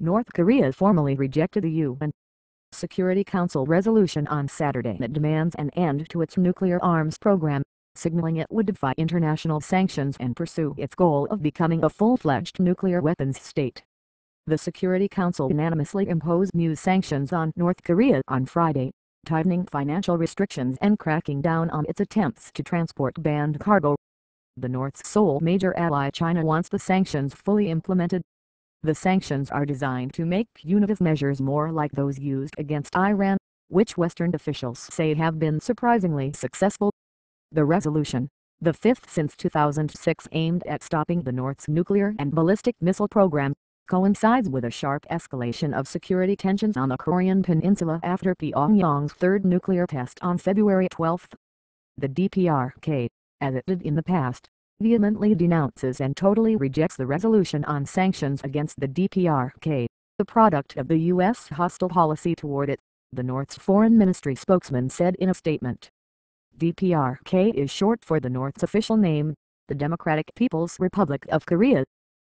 North Korea formally rejected the UN Security Council resolution on Saturday that demands an end to its nuclear arms program, signaling it would defy international sanctions and pursue its goal of becoming a full-fledged nuclear weapons state. The Security Council unanimously imposed new sanctions on North Korea on Friday, tightening financial restrictions and cracking down on its attempts to transport banned cargo. The North's sole major ally China wants the sanctions fully implemented. The sanctions are designed to make punitive measures more like those used against Iran, which Western officials say have been surprisingly successful. The resolution, the fifth since 2006 aimed at stopping the North's nuclear and ballistic missile program, coincides with a sharp escalation of security tensions on the Korean peninsula after Pyongyang's third nuclear test on February 12. The DPRK, as it did in the past, vehemently denounces and totally rejects the resolution on sanctions against the DPRK, the product of the U.S. hostile policy toward it, the North's foreign ministry spokesman said in a statement. DPRK is short for the North's official name, the Democratic People's Republic of Korea.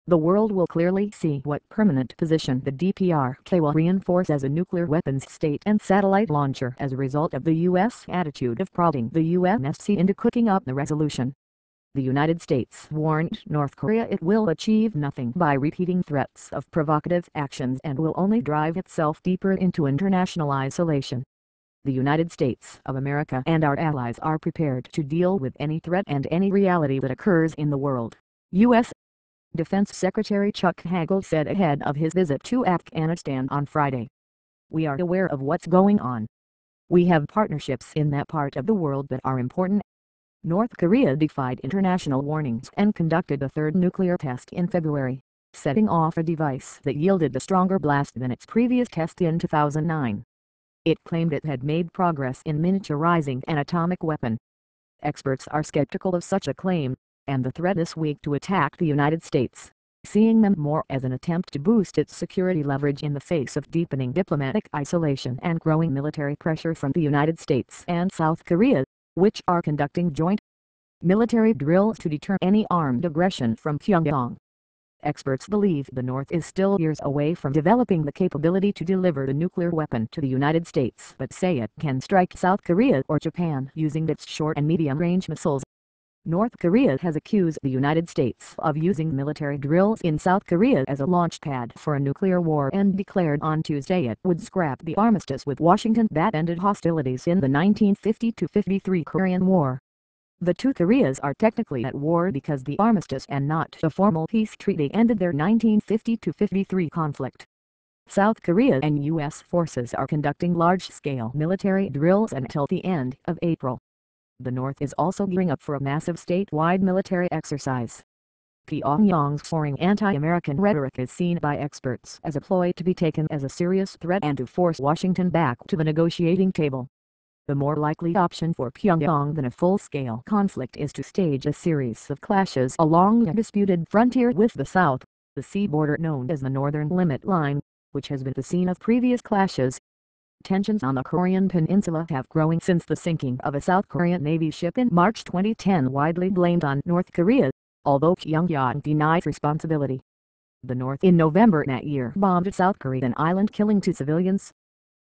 The world will clearly see what permanent position the DPRK will reinforce as a nuclear weapons state and satellite launcher as a result of the U.S. attitude of prodding the UNSC into cooking up the resolution. The United States warned North Korea it will achieve nothing by repeating threats of provocative actions and will only drive itself deeper into international isolation. The United States of America and our allies are prepared to deal with any threat and any reality that occurs in the world, U.S. Defense Secretary Chuck Hagel said ahead of his visit to Afghanistan on Friday. We are aware of what's going on. We have partnerships in that part of the world that are important. North Korea defied international warnings and conducted a third nuclear test in February, setting off a device that yielded a stronger blast than its previous test in 2009. It claimed it had made progress in miniaturizing an atomic weapon. Experts are skeptical of such a claim, and the threat this week to attack the United States, seeing them more as an attempt to boost its security leverage in the face of deepening diplomatic isolation and growing military pressure from the United States and South Korea, which are conducting joint military drills to deter any armed aggression from Pyongyang. Experts believe the North is still years away from developing the capability to deliver the nuclear weapon to the United States, but say it can strike South Korea or Japan using its short and medium-range missiles. North Korea has accused the United States of using military drills in South Korea as a launch pad for a nuclear war and declared on Tuesday it would scrap the armistice with Washington that ended hostilities in the 1950-53 Korean War. The two Koreas are technically at war because the armistice and not a formal peace treaty ended their 1950-53 conflict. South Korea and U.S. forces are conducting large-scale military drills until the end of April. The North is also gearing up for a massive statewide military exercise. Pyongyang's soaring anti-American rhetoric is seen by experts as a ploy to be taken as a serious threat and to force Washington back to the negotiating table. The more likely option for Pyongyang than a full-scale conflict is to stage a series of clashes along a disputed frontier with the South, the sea border known as the Northern Limit Line, which has been the scene of previous clashes. Tensions on the Korean peninsula have grown since the sinking of a South Korean Navy ship in March 2010, widely blamed on North Korea, although Pyongyang denied responsibility. The North in November that year bombed a South Korean island, killing 2 civilians.